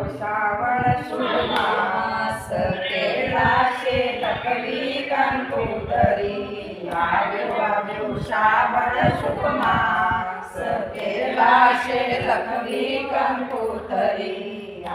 શ્રાવણ શુભ માસ કેલાશે લખવી કંકોતરી આવ્યો શ્રાવણ શુભ માસ કેલાશે લખવી કંકોતરી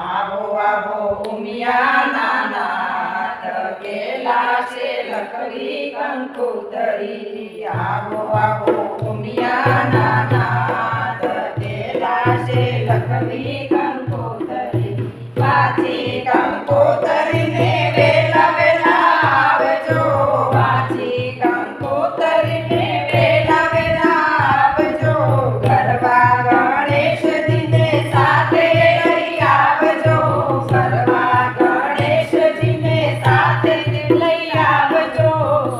આવો આવો ઉમિયા નાથ કેલાશે લખવી કંકોતરી આવો આવો ઉમિયા નાથ કેલાશે લખવી કંકોતરી વાંચી કંકોતરીને વેલા વેલા આવજો વાંચી કંકોતરીને વેલા વેલા આવજો ગરબા ગણેશજીને સાથે લઈ આવજો ગરબા ગણેશજીને સાથે લઈ આવજો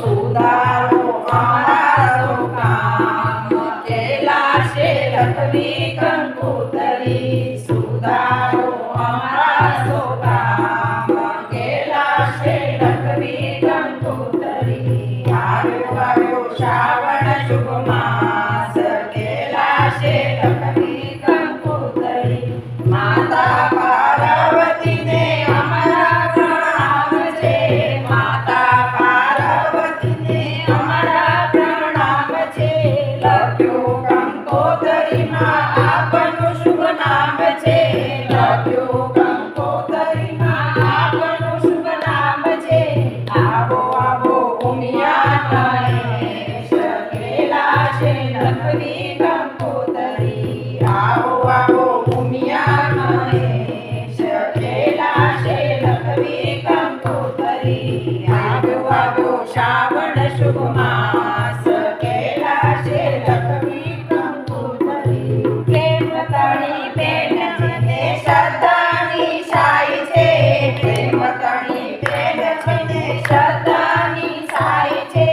સુધારો અમારો કામ કેલાશે લખવી કંકોતરી સુધારો અમારો કામ કેલાશે લખવી કંકોતરી આવ્યો શ્રાવણ શુભ માસ કેલાશે લખવી કંકોતરી માતા પાર્વતીને અમારા પ્રણામ છે માતા પાર્વતીને અમારા પ્રણામ છે લખ્યું કંકોતરીમાં આપનું શુભ નામ છે લખ્યું કંકોતરીમાં આપનું શુભ નામ છે આવો આવો ઉમિયા ગણેશ કેલાશે લખવી કંકોતરી આવો આવો ઉમિયા ગણેશ કેલાશે લખવી કંકોતરી આવ્યો શ્રાવણ શુભ માસ કેલાશે લખવી કંકોતરી પ્રેમ તણી બેન છે શ્રદ્ધાની સાઈ છે પ્રેમ તણી બેન છે શ્રદ્ધાની સાઈ છે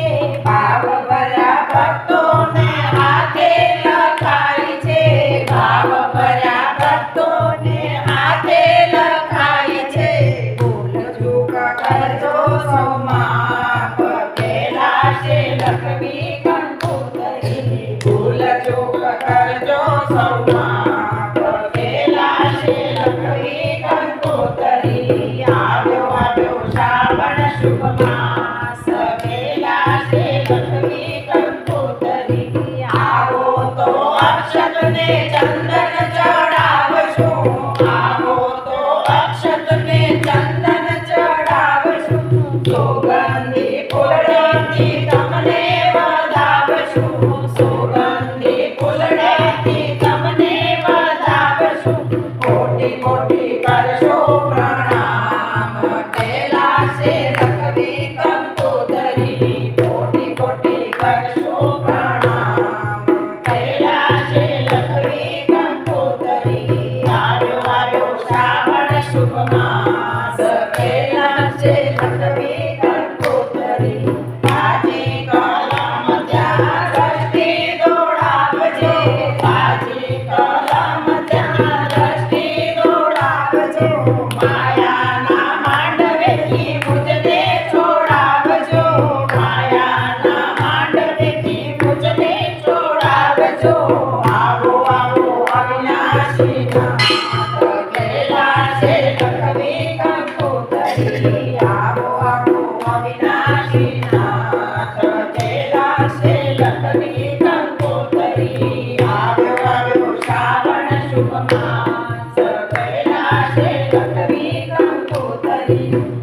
ભાવ ભર્યા ભક્તોને હાથે લખાય છે ભાવ ભર્યા ભક્તોને હાથે લખાય છે ભૂલ ચૂક કરજો સૌ માફ કેલાશે લખવી કંકોતરી ભૂલ ચૂક કરજો સૌ માફ કેલાશે લખવી કંકોતરી આવ્યો શ્રાવણ શુભ માસ કેલાશે લખવી કંકોતરી આવો તો અક્ષતને ચંદન ચડાવશું આવો તો અક્ષતને ચંદન ચડાવશું સુગંધી ફૂલડેથી તમને વધાવશું સુગંધી ફૂલડેથી તમને વધાવશું કોટી કોટી કરશો પ્રણામ કેલાશે લખવી કંકોતરી કોટી કોટી કરશો પ્રણામ કેલાશે લખવી કંકોતરી આવ્યો શ્રાવણ શુભ માસ કેલાશે લખવી કંકોતરી તાજી કલમ ત્યાં દ્રષ્ટિ દોડાવજે તાજી કલમ ત્યાં દ્રષ્ટિ દોડાવજો માયાના માંડવેથી મુજને છોડાવજો માયાના માંડવેથી મુજને છોડાવજો આવો આવો અવિનાશી નાથ કેલાશે લખવી કંકોતરી આવો આવો અવિનાશી નાથ કેલાશે લખવી કંકોતરી આવ્યો શ્રાવણ શુભ માસ કેલાશે લખવી કંકોતરી